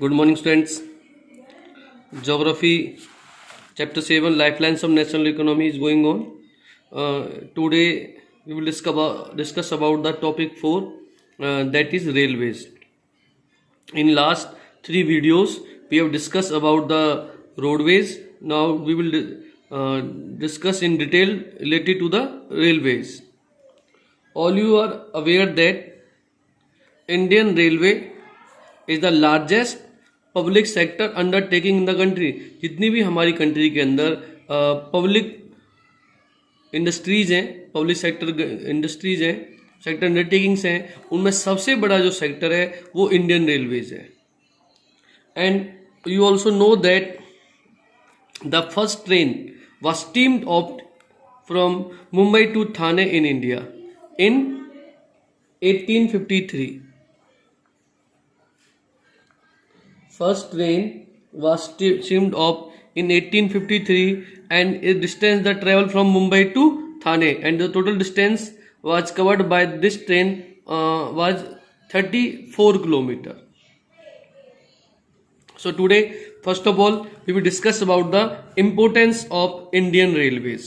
Good morning, students. Geography, Chapter 7, Lifelines of National Economy is going on. Today, we will discuss about the topic 4, that is railways. In last 3 videos, we have discussed about the roadways. Now, we will discuss in detail related to the railways. All you are aware that Indian Railway is the largest public sector undertaking in the country. जितनी भी हमारी country के अंदर public industries हैं, public sector industries हैं, sector undertakings हैं, उनमें सबसे बड़ा जो सेक्टर है वो इंडियन रेलवेज है. And you also know that the first train was steamed off from Mumbai to Thane in India in 1853. First train was steamed off in 1853 and it distance the travel from Mumbai to Thane, and the total distance was covered by this train was 34 kilometer. So today, first of all, we will discuss about the importance of Indian Railways.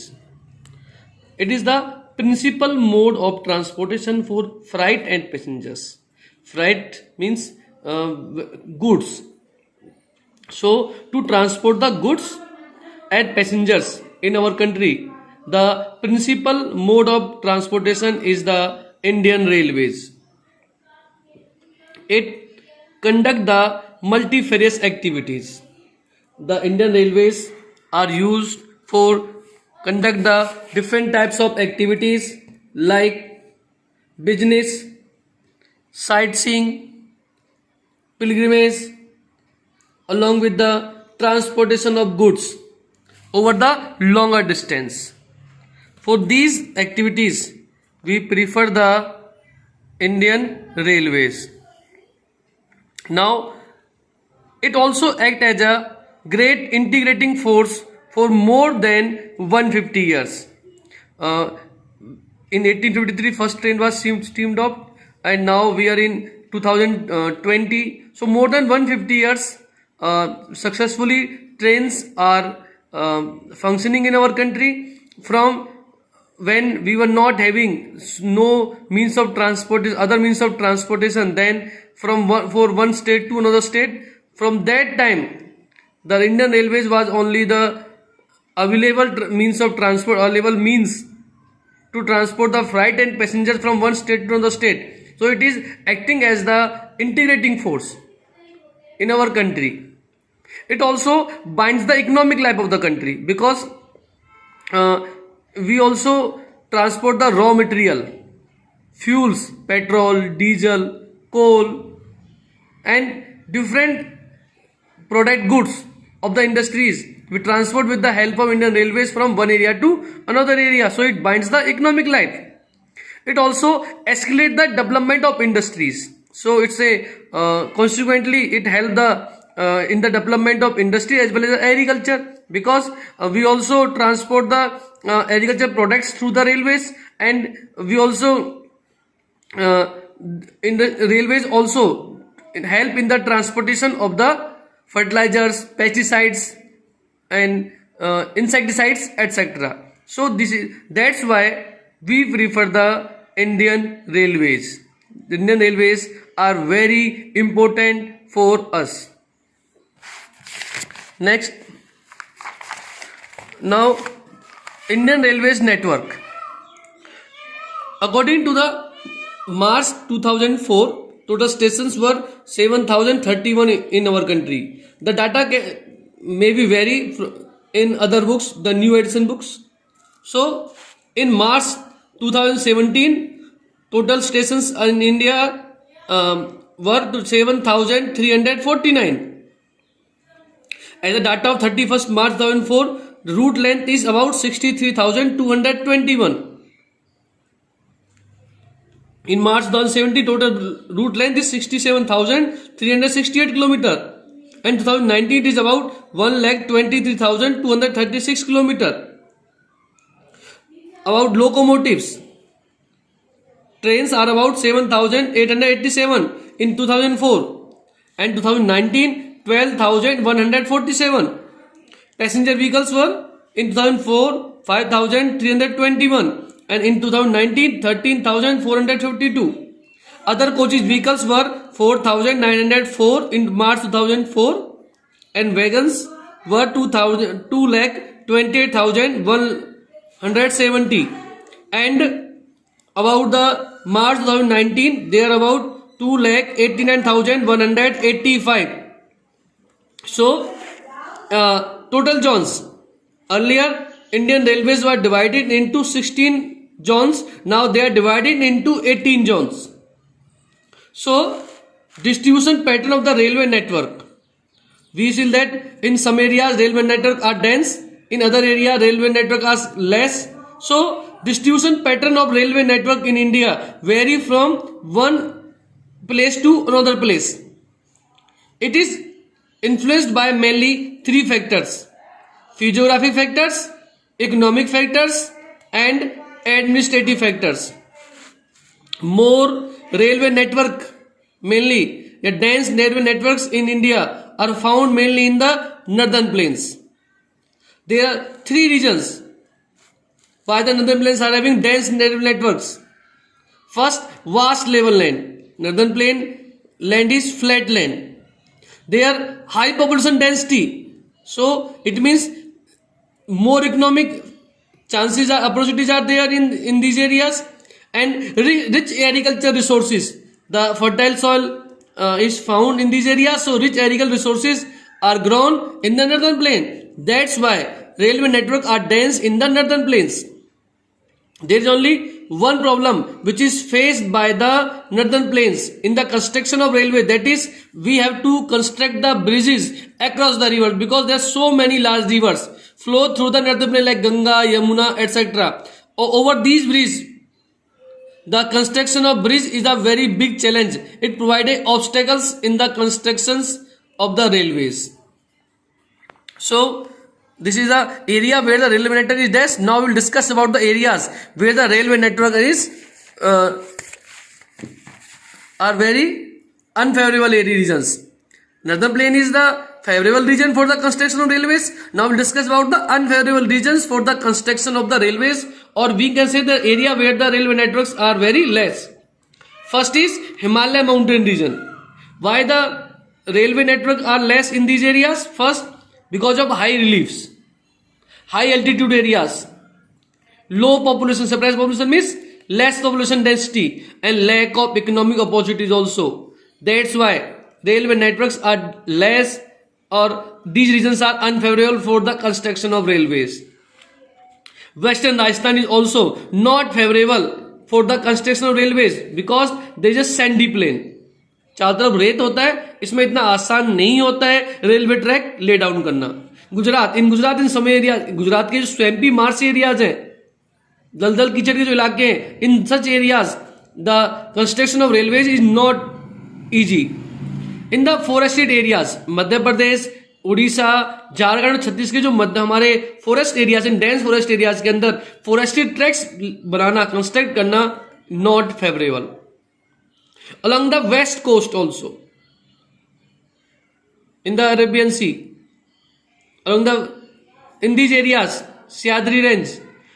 It is the principal mode of transportation for freight and passengers. Freight means goods. So to transport the goods and passengers in our country, the principal mode of transportation is the Indian Railways. It conduct the multifarious activities. The Indian Railways are used for conduct the different types of activities like business, sightseeing, pilgrimage, along with the transportation of goods over the longer distance. For these activities, we prefer the Indian Railways. Now, it also acts as a great integrating force for more than 150 years. In 1853, first train was steamed off, and now we are in 2020. So more than 150 years. Successfully trains are functioning in our country from when we were not having no means of transport, other means of transportation, then from one state to another state. From that time, the Indian Railways was only the available means of transport, available means to transport the freight and passengers from one state to another state. So it is acting as the integrating force in our country. It also binds the economic life of the country because we also transport the raw material, fuels, petrol, diesel, coal, and different product goods of the industries. We transport with the help of Indian Railways from one area to another area. So it binds the economic life. It also escalates the development of industries. So it's a consequently it helps the in the development of industry as well as agriculture, because we also transport the agriculture products through the railways, and we also in the railways also help in the transportation of the fertilizers, pesticides, and insecticides, etc. So that's why we prefer the Indian Railways. The Indian Railways are very important for us. Next, now Indian Railways network. According to the March 2004, total stations were 7,031 in our country. The data may be vary in other books, the new edition books. So in March 2017, total stations in India were 7,349. As the data of 31st March 2004, the route length is about 63,221. In March 2017, total route length is 67,368 km. And 2019 it is about 1,23,236 km. About locomotives, trains are about 7,887 in 2004. and 2019 12,147. Passenger vehicles were in 2004 5,321 and in 2019 13,452. Other coaches vehicles were 4,904 in March 2004 and wagons were 2,28,170 and about the March 2019 they are about 2,89,185. So total zones. Earlier Indian Railways were divided into 16 zones. Now they are divided into 18 zones. So distribution pattern of the railway network. We see that in some areas railway network are dense, in other area railway network are less. So distribution pattern of railway network in India vary from one place to another place. It is influenced by mainly three factors: physiographic factors, economic factors and administrative factors. More railway network, mainly the dense railway networks in India are found mainly in the northern plains. There are three reasons why the northern plains are having dense railway networks. First, vast level land. Northern plain land is flat land. There high population density, so it means more economic chances are opportunities are there in these areas, and rich agriculture resources. The fertile soil is found in these areas, so rich agricultural resources are grown in the northern plain. That's why railway network are dense in the northern plains. There is only one problem which is faced by the northern plains in the construction of railway, that is we have to construct the bridges across the river, because there are so many large rivers flow through the northern plain like Ganga, Yamuna, etc. Over these bridges, the construction of bridge is a very big challenge. It provided obstacles in the constructions of the railways. So this is the area where the railway network is dense. Now we will discuss about the areas where the railway network is are very unfavorable area regions. Northern plain is the favorable region for the construction of railways. Now we will discuss about the unfavorable regions for the construction of the railways, or we can say the area where the railway networks are very less. First is Himalaya mountain region. Why the railway network are less in these areas? First, because of high reliefs, high altitude areas, low population, suppressed population means less population density, and lack of economic opportunities also. That's why railway networks are less, or these regions are unfavorable for the construction of railways. Western Rajasthan is also not favorable for the construction of railways because there is a sandy plain. चारों तरफ रेत होता है, इसमें इतना आसान नहीं होता है रेलवे ट्रैक ले डाउन करना. गुजरात इन समय एरिया, गुजरात के जो स्वैम्पी मार्श एरियाज हैं, दलदल कीचड़ के जो इलाके हैं, in such areas the construction of railways is not easy. In the forested areas, Madhya Pradesh, Orissa, Jharkhand, Chhattisgarh जो मध्य हमारे forest areas, in dense forest areas के अंदर फॉरेस्टेड ट्रैक्स बनाना, कंस्ट्रक्ट करना not favourable. Along the west coast also, in the Arabian Sea, in these areas, Syadri range,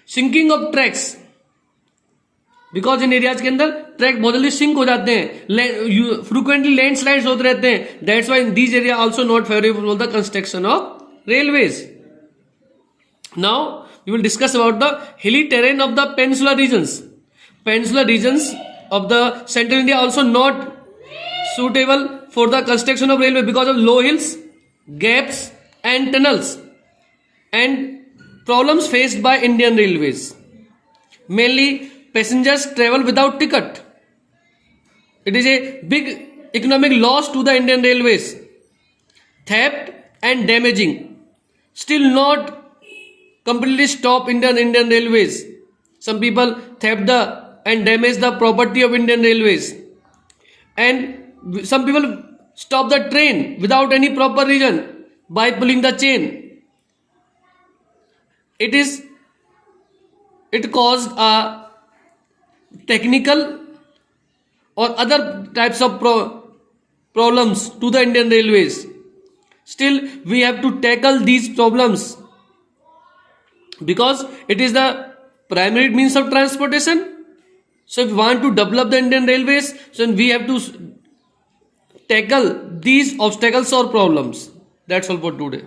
sinking of tracks, because in areas के अंदर track बहुत जल्दी sink हो जाते हैं, फ्रीक्वेंटली लैंडस्लाइड्स होते रहते हैं. That's why in these area also not favourable for the construction of railways. Now we will discuss about the hilly terrain of the peninsular regions. Peninsular regions of the central India also not suitable for the construction of railway because of low hills, gaps and tunnels, and problems faced by Indian railways. Mainly passengers travel without ticket. It is a big economic loss to the Indian railways. Theft and damaging still not completely stop Indian railways. Some people theft and damage the property of Indian railways, and some people stop the train without any proper reason by pulling the chain. It caused a technical or other types of problems to the Indian Railways. Still, we have to tackle these problems because it is the primary means of transportation. So, if we want to develop the Indian Railways, so we have to tackle these obstacles or problems. That's all for today.